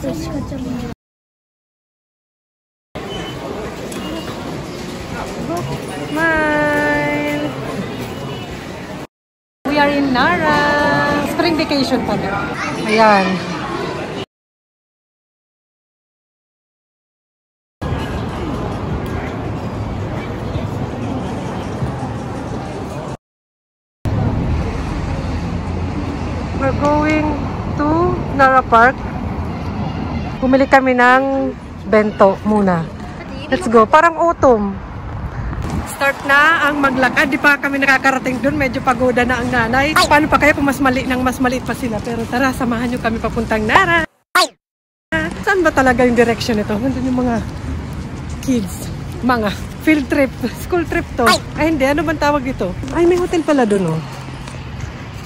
Smile! We are in Nara. Spring vacation pala. Ayan. We're going to Nara Park. Bumili kami ng bento muna. Let's go. Parang autumn. Start na ang maglakad. Di pa kami nakakarating doon. Medyo pagoda na ang nanay. Paano pa kaya kung mas maliit pa sila. Pero tara, samahan nyo kami papuntang Nara. Saan ba talaga yung direction ito? Nandun yung mga kids. Mga field trip. School trip to. Ay hindi. Ano bang tawag dito? Ay may hotel pala doon oh.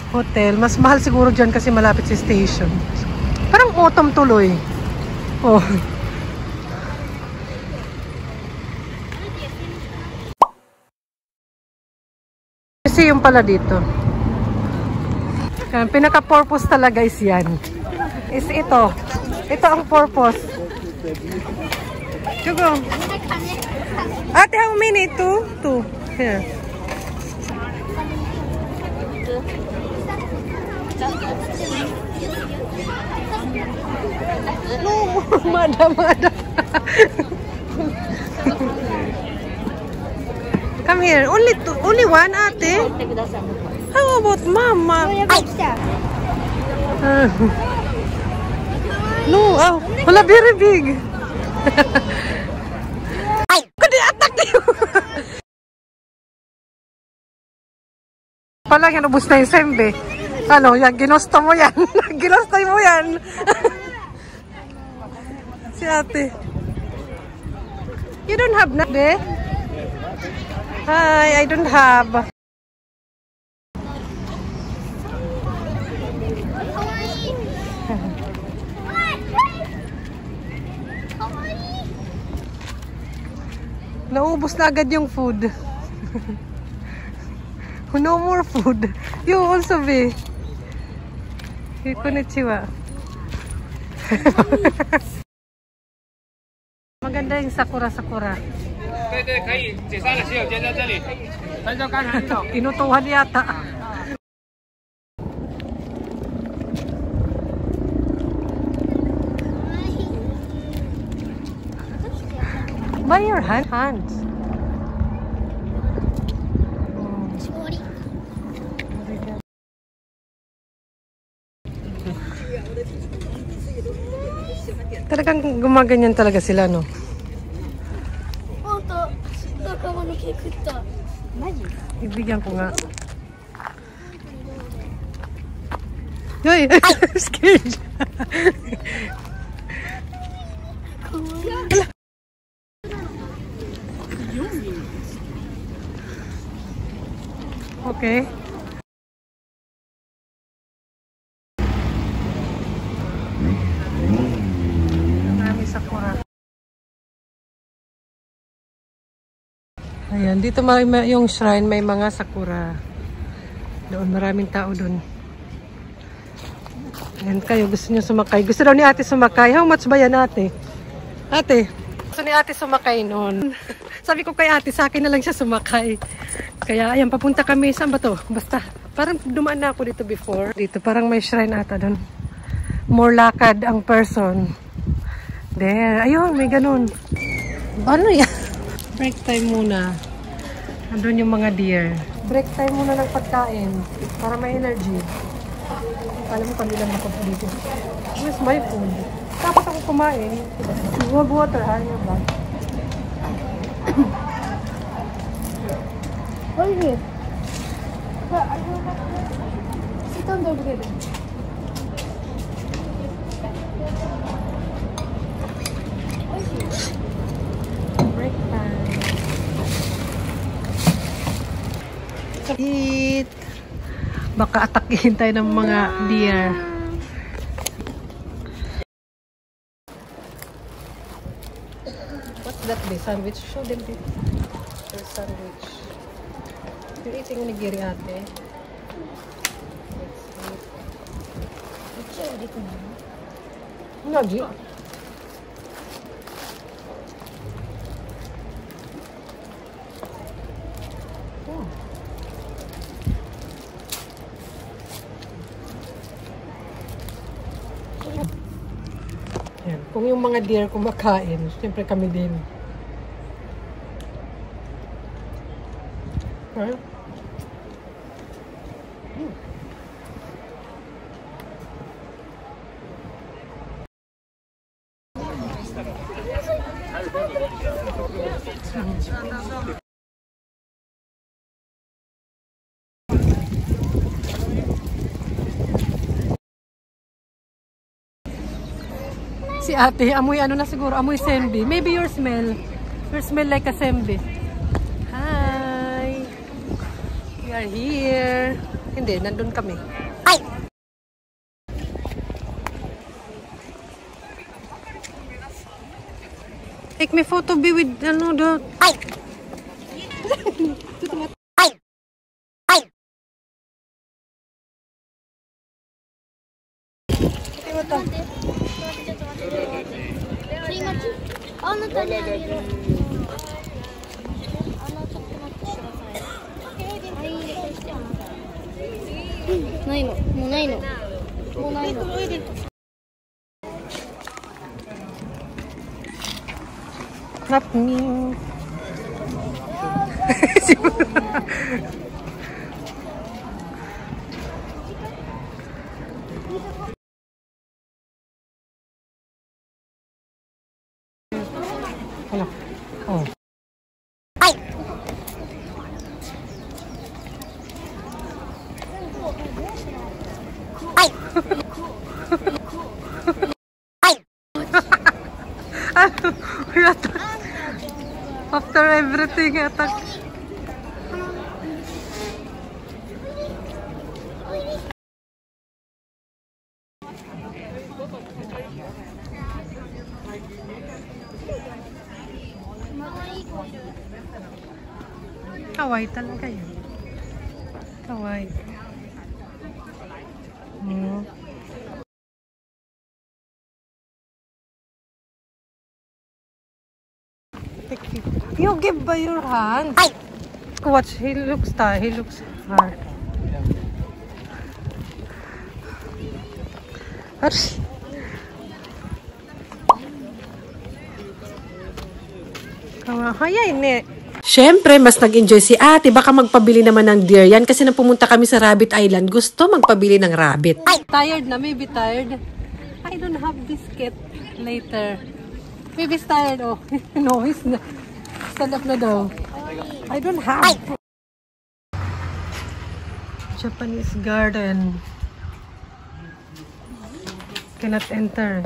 Hotel. Mas mahal siguro dyan kasi malapit sa station. Parang autumn tuloy. Oh. Kasi yung pala dito. Pinaka-purpose talaga is yan. Is ito. Ito ang purpose. Go. Ate, how many? Two. Here. No, madam. Come here. Only one, ate? How about mama? No, wala very big. Kundi attack niyo. Pala yan, ubus na yung sembe. Ano, yan, ginusto mo yan. Ginusto mo yan. Si ate. You don't have na, be? Hi, I don't have. Naubos na agad yung food. No more food. You also be. Konnichiwa. Maganda yung sakura. Inutuhan yata. By your hands. Talagang gumaganyan talaga sila, no? Ibigyan ko nga. Yoy! Scared! Okay. Marami sakura. Ayan, dito yung shrine may mga sakura. Doon, maraming tao doon. Ayan kayo, gusto niyo sumakay. Gusto daw ni ate sumakay. How much ba yan ate? Ate, gusto ni ate sumakay noon. Sabi ko kay ate, sa akin na lang siya sumakay. Kaya ayan, papunta kami. Saan ba to? Basta, parang dumaan na ako dito before. Dito, parang may shrine ata doon. More lakad ang person. There, ayun, may ganun. Ano yan? Break time muna. Andun yung mga deer. Break time muna ng pagkain para may energy. Alam mo kami lang ako dito. Where's my food? Tapos ako kumain. Mag-water, ayaw ba? What is it? Sit down there together. Break time. Eat. Baka atakihin tayo ng mga deer. What's that be? Sandwich? Show them this. There's sandwich. You're eating onigiri ate. Let's eat. Nagi? Kung yung mga deer kumakain, siyempre kami din. Huh? Si ate, amoy ano na siguro, amoy sembi. Maybe your smell like a sembi. Hi! We are here. Hindi, nandun kami. Ay! Take me photo be with, ano, the... Ay! Ay! Ay! Ito ito. あなたにあげる。あなたちょっと待ってください。はい、してあなた。ないの、もうないの。もうないの。Not me. Ano? Oh. Ay! Ay! Ay! After everything, attack. Kawaii talaga yun. Kawaii. You give by your hand. Ay! Watch, he looks hard. Kawahaya ini. Siyempre, mas nag-enjoy si ate. Baka magpabili naman ng deer yan. Kasi nang pumunta kami sa Rabbit Island, gusto magpabili ng rabbit. Ay! Tired na, maybe tired. I don't have biscuit later. Maybe he's tired. Oh, no, he's not. Stand up na daw. I don't have. Ay! Japanese garden. Cannot enter.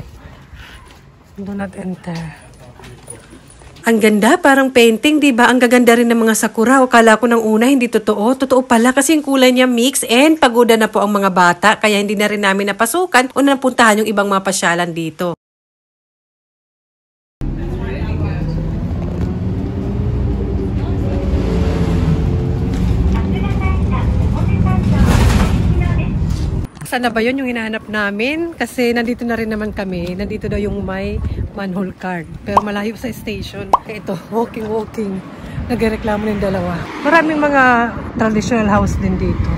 Do not enter. Ang ganda, parang painting, di ba? Ang gaganda rin ng mga sakura. O kala ko nang una, hindi totoo. Totoo pala kasi yung kulay niya mix and pagoda na po ang mga bata. Kaya hindi na rin namin napasukan o napuntahan yung ibang mga pasyalan dito. Saan na ba yun yung hinahanap namin? Kasi nandito na rin naman kami. Nandito daw yung may manhole card. Pero malayo sa station. Kaya ito, walking. Nagreklamo ng dalawa. Maraming mga traditional house din dito.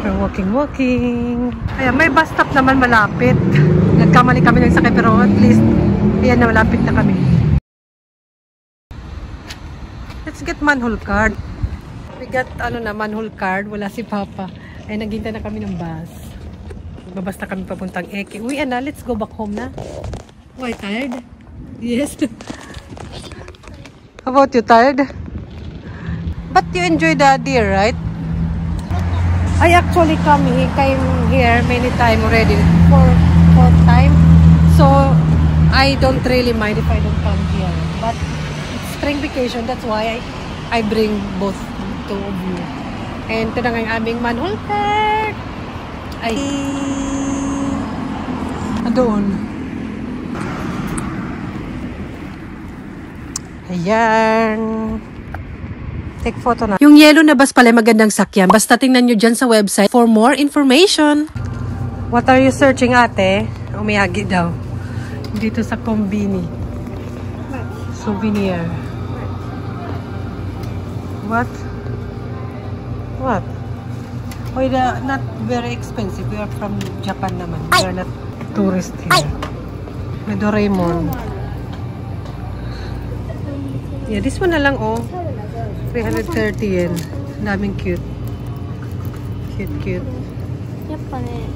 Pero walking. Ayan, may bus stop naman malapit. Nagkamali kami ng sakay pero at least, ayan na malapit na kami. Let's get manhole card. We got manhole card. Wala si Papa. Ay, naghintay na kami ng bus. Babas na kami papuntang Eke. Uy, na, let's go back home na. Why, tired? Yes. How about you, tired? But you enjoy the deer, right? I actually came here many times already. Fourth time. So, I don't really mind if I don't come here. But, it's spring vacation. That's why I bring both two of you. And ito na nga yung aming manhole card. Ay. Doon. Ayan. Take photo na. Yung yellow na bus pala magandang sakyan. Basta tingnan nyo dyan sa website for more information. What are you searching, ate? Umiyagi daw. Dito sa Kombini. Souvenir. What? What? Oh, not very expensive. We are from Japan naman. We are not tourist here. May Doraemon. Yeah, this one na lang, oh. 330 yen. Ang daming cute. Cute, cute. やっぱね、